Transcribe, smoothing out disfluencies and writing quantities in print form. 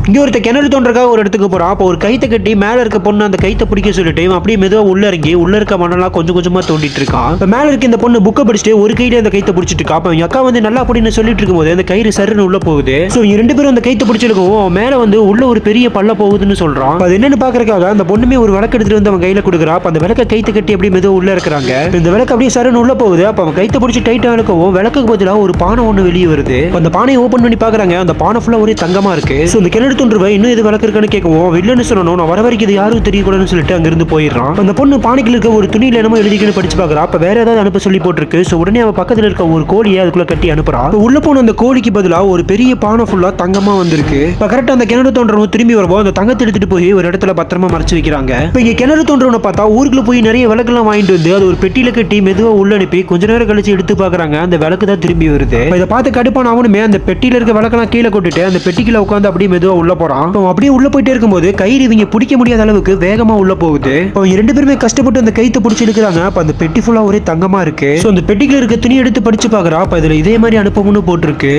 இங்க ஒருத்த கிணறு தோன்றக்காக ஒரு இடத்துக்கு போறான். அப்போ ஒரு கைத்தை கட்டி மேல இருக்க பொண்ணு அந்த கைத்தை பிடிக்க சொல்லிட்டு அப்படியே மெதுவா உள்ள இறங்கி உள்ள இருக்க மண்ணெல்லாம் கொஞ்சம் கொஞ்சமா தோண்டிட்டு இருக்கான். இப்ப மேல இருக்க இந்த பொண்ணு புக்கை படிச்சுட்டு ஒரு கையில அந்த கைத்தை பிடிச்சிட்டு இருக்கா. அப்ப என் அக்கா வந்து நல்லா அப்படின்னு சொல்லிட்டு இருக்கும்போது அந்த கயிறு சருன்னு உள்ள போகுது. சோ இவங்க ரெண்டு பேரும் அந்த கைத்தை பிடிச்சிருக்கோம். மேல வந்து உள்ள ஒரு பெரிய பள்ள போகுதுன்னு சொல்றான். அது என்னன்னு பாக்குறதுக்காக அந்த பொண்ணுமே ஒரு விளக்கு எடுத்துட்டு வந்து அவன் கையில கொடுக்குறா. அப்ப அந்த விளக்க கைத்தை கட்டி அப்படியே மெதுவா உள்ள இருக்கிறாங்க. இந்த விளக்கு அப்படியே சருன்னு உள்ள போகுது. அப்ப அவன் கைத்தை பிடிச்சி டைட்டா இழுக்கவும் விளக்குக்கு பதிலா ஒரு பானை ஒண்ணு வெளியே வருது. அந்த பானையை ஓபன் பண்ணி பாக்குறாங்க. அந்த பானை ஃபுல்லா ஒரே தங்கமா இருக்கு. சோ இந்த கிணறு தோன்றுவ இன்னும் இது விளக்கு இருக்கான்னு கேட்கவும் இல்லன்னு சொல்லணும், நான் வர வரைக்கும் இது யாரும் தெரியக்கூடாதுன்னு சொல்லிட்டு அங்க இருந்து போயிடுறான். அந்த பொண்ணு பானைக்குள்ள இருக்க ஒரு துணியில என்னமோ எழுதிக்கன்னு படிச்சு பாக்குறா. அப்ப வேற ஏதாவது அனுப்ப சொல்லி போட்டிருக்கு. சோ உடனே அவ பக்கத்துல இருக்க ஒரு கோழியை அதுக்குள்ள கட்டி அனுப்புறா. உள்ள போன அந்த கோழிக்கு பதிலா ஒரு பெரிய பானை ஃபுல்லா தங்கமா வந்திருக்கு. இப்ப கரெக்டா அந்த கிணறு தோன்றவன் திரும்பி வருவோம். அந்த தங்கத்தை எடுத்துட்டு போய் ஒரு இடத்துல பத்திரமா மறைச்சு வைக்கிறாங்க. இப்ப இங்க கிணறு தோன்றவனை பார்த்தா ஊருக்குள்ள போய் நிறைய விளக்கெல்லாம் வாங்கிட்டு வந்து அது ஒரு பெட்டியில கட்டி மெதுவா உள்ள அனுப்பி கொஞ்ச நேரம் கழிச்சு எடுத்து பாக்குறாங்க. அந்த விளக்கு தான் திரும்பி வருது. இதை பார்த்து கடுப்பான அவனுமே அந்த பெட்டியில இருக்க விளக்கெல்லாம் கீழே கொட்டுட்டு அந்த பெட்டிக்குள்ள உட்காந்து அப்படியே மெதுவா உள்ள போறான். அப்படியே உள்ள போயிட்டே இருக்கும்போது கயிறு இவங்க பிடிக்க முடியாத அளவுக்கு வேகமா உள்ள போகுது. அவங்க ரெண்டு பேருமே கஷ்டப்பட்டு அந்த கைத்தை பிடிச்சி எடுக்கிறாங்க. அப்ப அந்த பெட்டி ஃபுல்லா ஒரே தங்கமா இருக்கு. சோ அந்த பெட்டிக்குள்ள இருக்க துணி எடுத்து படிச்சு பாக்குறா. அப்ப இதுல இதே மாதிரி அனுப்பணும்னு போட்டிருக்கு.